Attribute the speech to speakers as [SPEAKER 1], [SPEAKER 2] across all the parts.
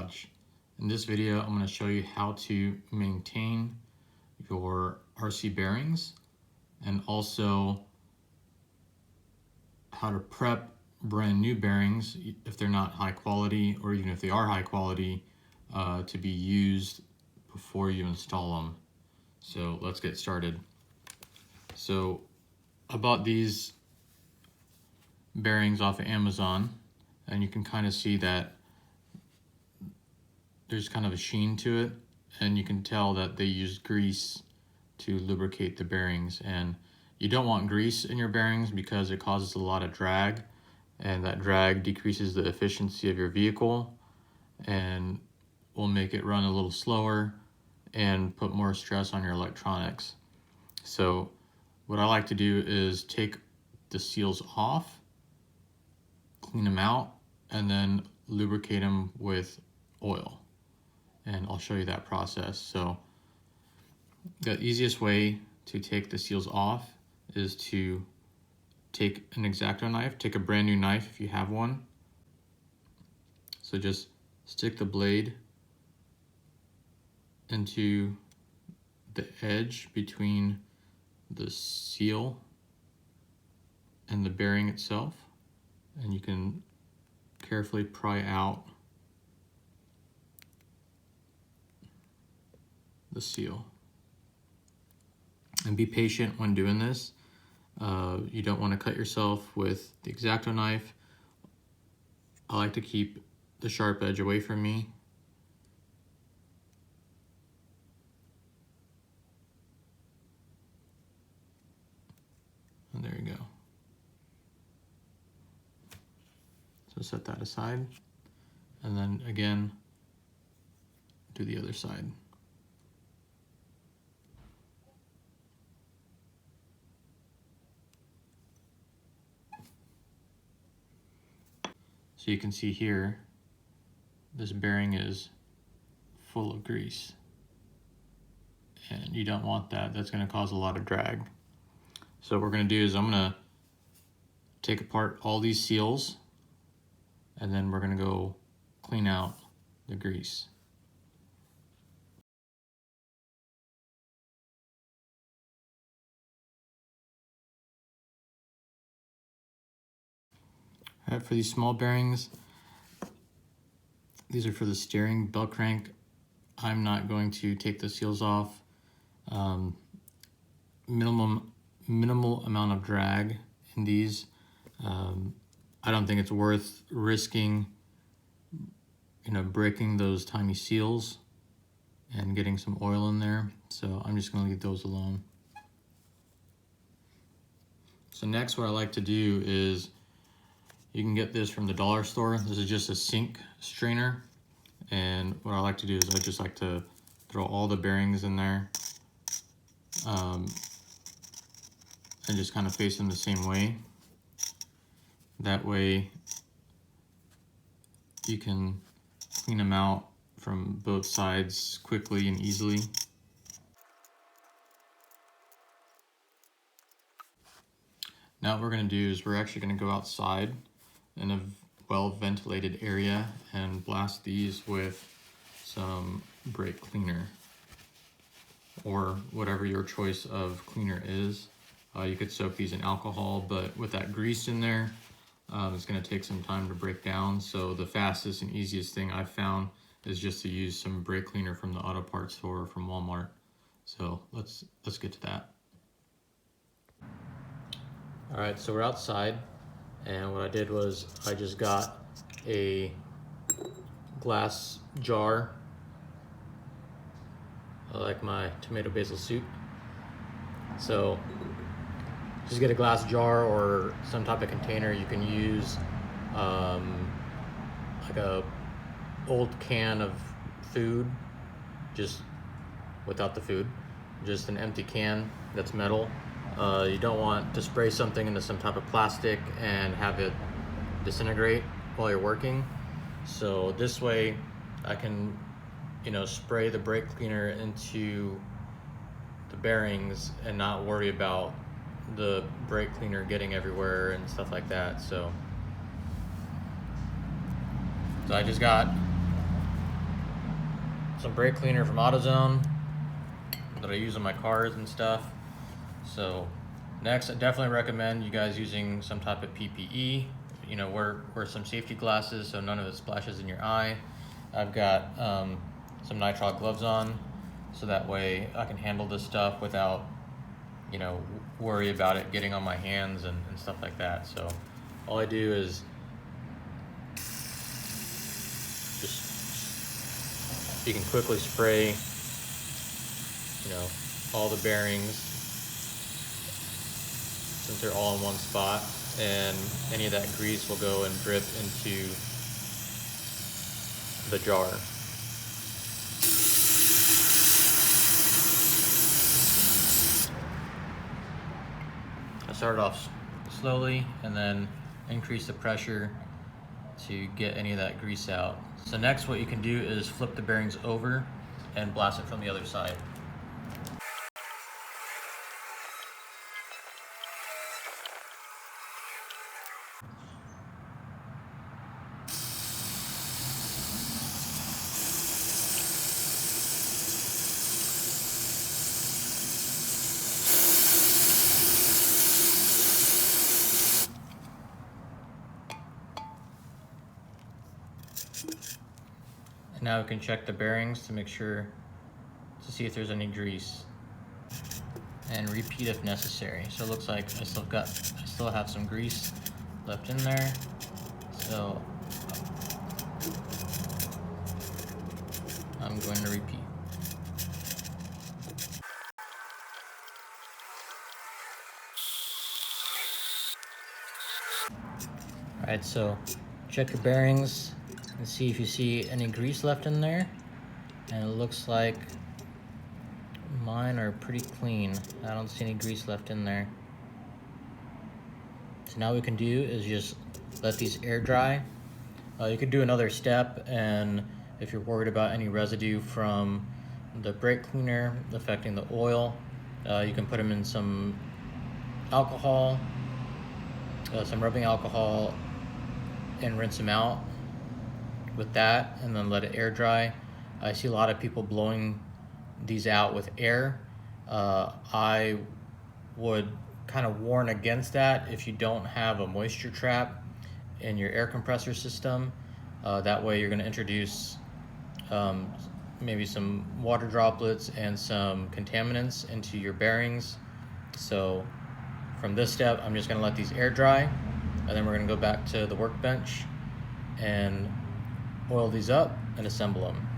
[SPEAKER 1] Garage. In this video, I'm going to show you how to maintain your RC bearings and also how to prep brand new bearings if they're not high quality, or even if they are high quality, to be used before you install them. So let's get started. So I bought these bearings off of Amazon, and you can kind of see that there's kind of a sheen to it, and you can tell that they use grease to lubricate the bearings. And you don't want grease in your bearings because it causes a lot of drag, and that drag decreases the efficiency of your vehicle and will make it run a little slower and put more stress on your electronics. So what I like to do is take the seals off, clean them out, and then lubricate them with oil. And I'll show you that process. So the easiest way to take the seals off is to take an X-Acto knife, take a brand new knife if you have one. So just stick the blade into the edge between the seal and the bearing itself, and you can carefully pry out the seal. And be patient when doing this. You don't want to cut yourself with the X-Acto knife. I like to keep the sharp edge away from me. And there you go. So set that aside, and then again do the other side. So you can see here, this bearing is full of grease, and you don't want that. That's going to cause a lot of drag. So what we're going to do is I'm going to take apart all these seals, and then we're going to go clean out the grease. All right, for these small bearings, these are for the steering belt crank. I'm not going to take the seals off. Minimal amount of drag in these. I don't think it's worth risking, breaking those tiny seals and getting some oil in there. So I'm just going to leave those alone. So next, what I like to do is, you can get this from the dollar store. This is just a sink strainer. And what I like to do is I just like to throw all the bearings in there and just kind of face them the same way. That way you can clean them out from both sides quickly and easily. Now what we're going to do is we're actually going to go outside in a well-ventilated area and blast these with some brake cleaner, or whatever your choice of cleaner is. You could soak these in alcohol, but with that grease in there, it's going to take some time to break down. So the fastest and easiest thing I've found is just to use some brake cleaner from the auto parts store from Walmart. So let's get to that. All right, so we're outside, and what I did was I just got a glass jar, like my tomato basil soup. So just get a glass jar or some type of container. You can use like a old can of food, just without the food, just an empty can that's metal. You don't want to spray something into some type of plastic and have it disintegrate while you're working. So this way I can, spray the brake cleaner into the bearings and not worry about the brake cleaner getting everywhere and stuff like that. So I just got some brake cleaner from AutoZone that I use on my cars and stuff. So next, I definitely recommend you guys using some type of PPE. You know, wear some safety glasses so none of it splashes in your eye. I've got some nitrile gloves on, so that way I can handle this stuff without, you know, worry about it getting on my hands and stuff like that. So all I do is just, you can quickly spray, you know, all the bearings, since they're all in one spot, and any of that grease will go and drip into the jar. I started off slowly and then increase the pressure to get any of that grease out. So next, what you can do is flip the bearings over and blast it from the other side. And now we can check the bearings to make sure, to see if there's any grease, and repeat if necessary. So it looks like I still have some grease left in there. So I'm going to repeat. All right, so check your bearings and see if you see any grease left in there. And it looks like mine are pretty clean. I don't see any grease left in there. So now what we can do is just let these air dry. You could do another step, and if you're worried about any residue from the brake cleaner affecting the oil, you can put them in some alcohol, some rubbing alcohol, and rinse them out with that, and then let it air dry. I see a lot of people blowing these out with air. I would kind of warn against that if you don't have a moisture trap in your air compressor system. That way you're going to introduce maybe some water droplets and some contaminants into your bearings. So from this step, I'm just going to let these air dry, and then we're going to go back to the workbench and oil these up and assemble them.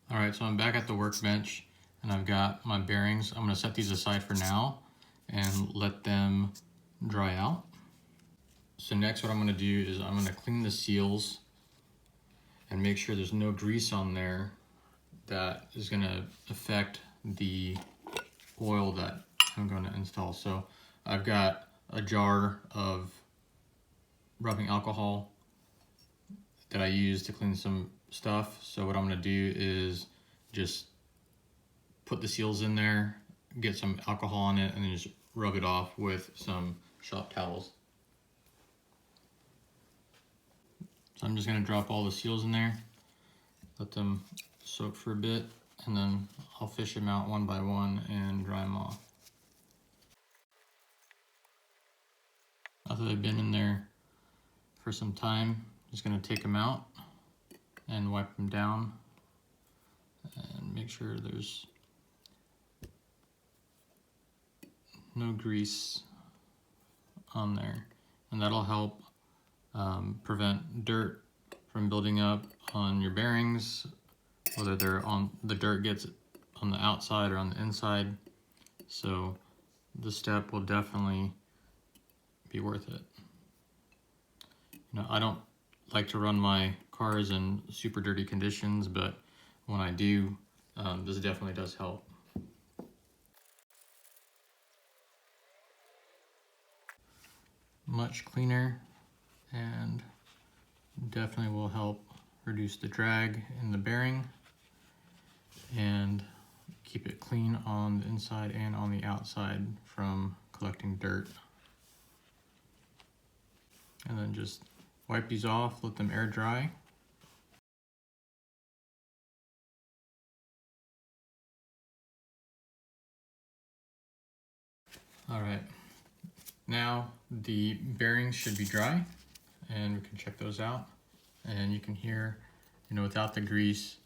[SPEAKER 1] All right, so I'm back at the workbench and I've got my bearings. I'm going to set these aside for now and let them dry out. So next, what I'm going to do is I'm going to clean the seals and make sure there's no grease on there that is going to affect the oil that I'm going to install. So I've got a jar of rubbing alcohol that I use to clean some stuff. So what I'm going to do is just put the seals in there, get some alcohol on it, and then just rub it off with some shop towels. So I'm just going to drop all the seals in there, let them soak for a bit, and then I'll fish them out one by one and dry them off. After they've been in there for some time, I'm just going to take them out and wipe them down and make sure there's no grease on there, and that'll help prevent dirt from building up on your bearings, whether the dirt gets on the outside or on the inside. So this step will definitely be worth it. You know, I don't like to run my cars in super dirty conditions, but when I do, this definitely does help. Much cleaner, and definitely will help reduce the drag in the bearing and keep it clean on the inside and on the outside from collecting dirt. And then just wipe these off, let them air dry, All right, now the bearings should be dry, and we can check those out. And you can hear, without the grease,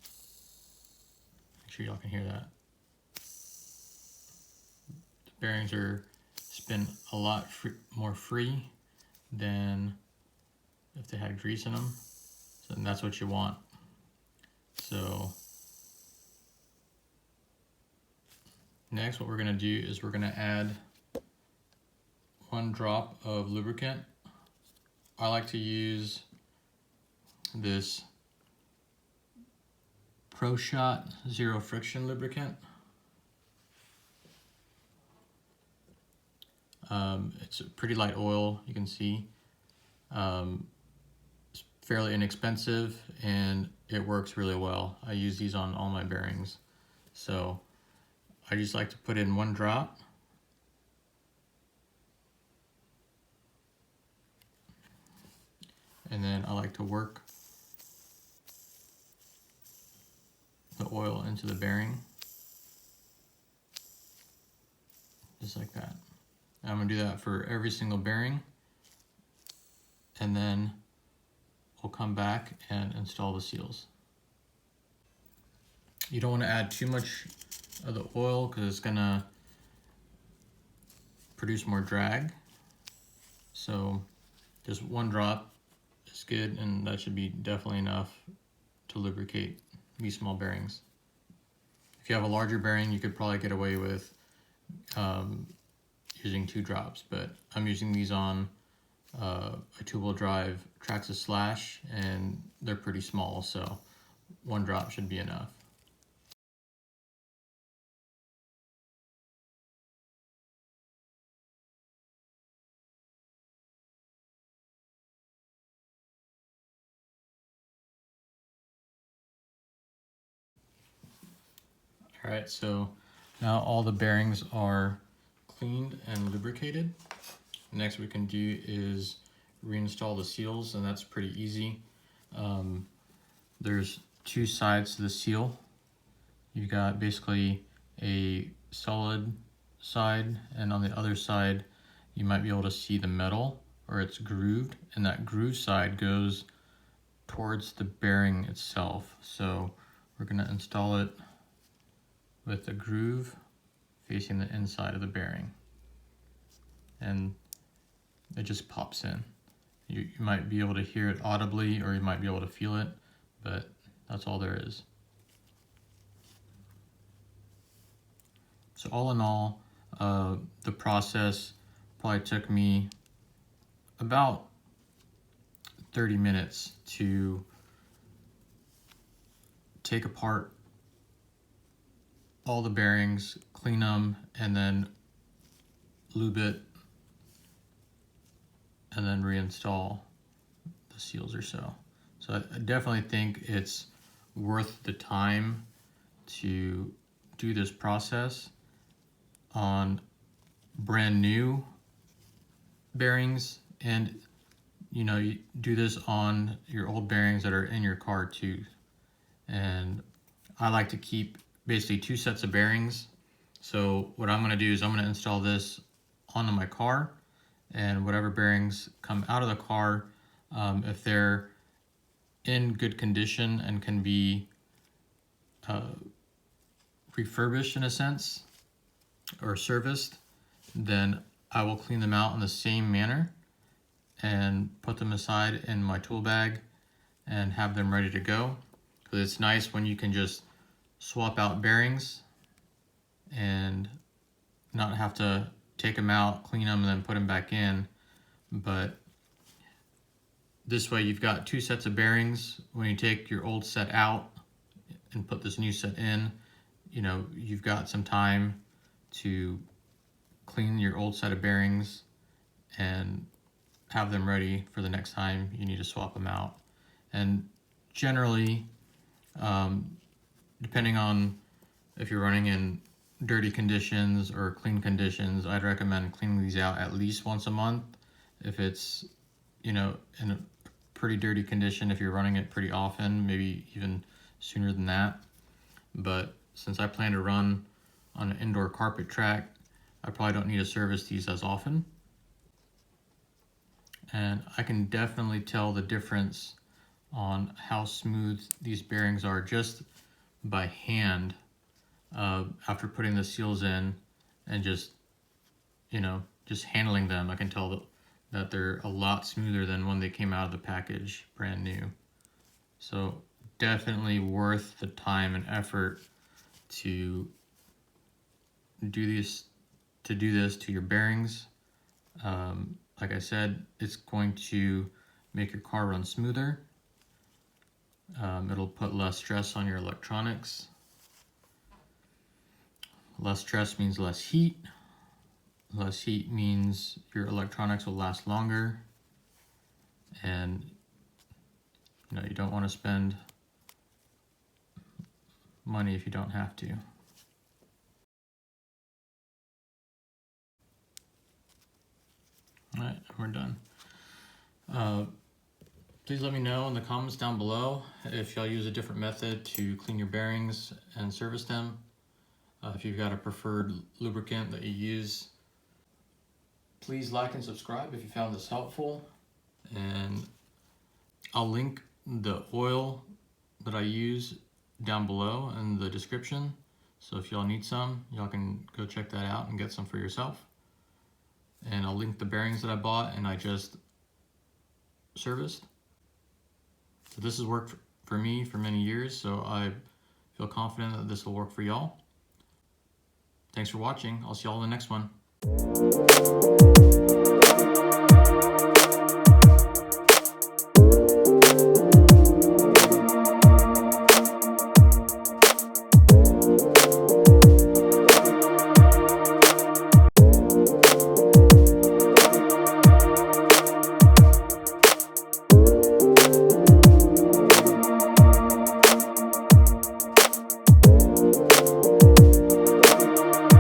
[SPEAKER 1] make sure y'all can hear that. The bearings are spin a lot more free than if they had grease in them. So that's what you want. So next, what we're gonna do is we're gonna add 1 drop of lubricant. I like to use this Perch Zero Friction lubricant. It's a pretty light oil, you can see. It's fairly inexpensive and it works really well. I use these on all my bearings. So I just like to put in 1 drop. And then I like to work the oil into the bearing. Just like that. I'm gonna do that for every single bearing. And then we'll come back and install the seals. You don't want to add too much of the oil because it's gonna produce more drag. So just 1 drop is good, and that should be definitely enough to lubricate these small bearings. If you have a larger bearing, you could probably get away with using 2 drops, but I'm using these on a 2-wheel drive Traxxas Slash, and they're pretty small, so 1 drop should be enough. All right, so now all the bearings are cleaned and lubricated. Next we can do is reinstall the seals, and that's pretty easy. There's 2 sides to the seal. You've got basically a solid side, and on the other side you might be able to see the metal, or it's grooved, and that groove side goes towards the bearing itself. So we're going to install it with the groove facing the inside of the bearing, and it just pops in. You might be able to hear it audibly, or you might be able to feel it, but that's all there is. So all in all, the process probably took me about 30 minutes to take apart all the bearings, clean them, and then lube it, and then reinstall the seals or so. So I definitely think it's worth the time to do this process on brand new bearings, and you do this on your old bearings that are in your car too. And I like to keep basically 2 sets of bearings. So what I'm going to do is I'm going to install this onto my car, and whatever bearings come out of the car, if they're in good condition and can be refurbished in a sense, or serviced, then I will clean them out in the same manner and put them aside in my tool bag and have them ready to go. Because it's nice when you can just swap out bearings and not have to take them out, clean them, and then put them back in. But this way you've got 2 sets of bearings. When you take your old set out and put this new set in, you've got some time to clean your old set of bearings and have them ready for the next time you need to swap them out. And generally, depending on if you're running in dirty conditions or clean conditions, I'd recommend cleaning these out at least once a month. If it's, in a pretty dirty condition, if you're running it pretty often, maybe even sooner than that. But since I plan to run on an indoor carpet track, I probably don't need to service these as often. And I can definitely tell the difference on how smooth these bearings are just by hand after putting the seals in and just handling them. I can tell that they're a lot smoother than when they came out of the package brand new. So definitely worth the time and effort to do this to your bearings. Like I said, it's going to make your car run smoother. It'll put less stress on your electronics. Less stress means less heat. Less heat means your electronics will last longer. And you don't want to spend money if you don't have to. All right, we're done. Please let me know in the comments down below if y'all use a different method to clean your bearings and service them. If you've got a preferred lubricant that you use. Please like and subscribe if you found this helpful. And I'll link the oil that I use down below in the description. So if y'all need some, y'all can go check that out and get some for yourself. And I'll link the bearings that I bought and I just serviced. So this has worked for me for many years, so I feel confident that this will work for y'all. Thanks for watching. I'll see y'all in the next one.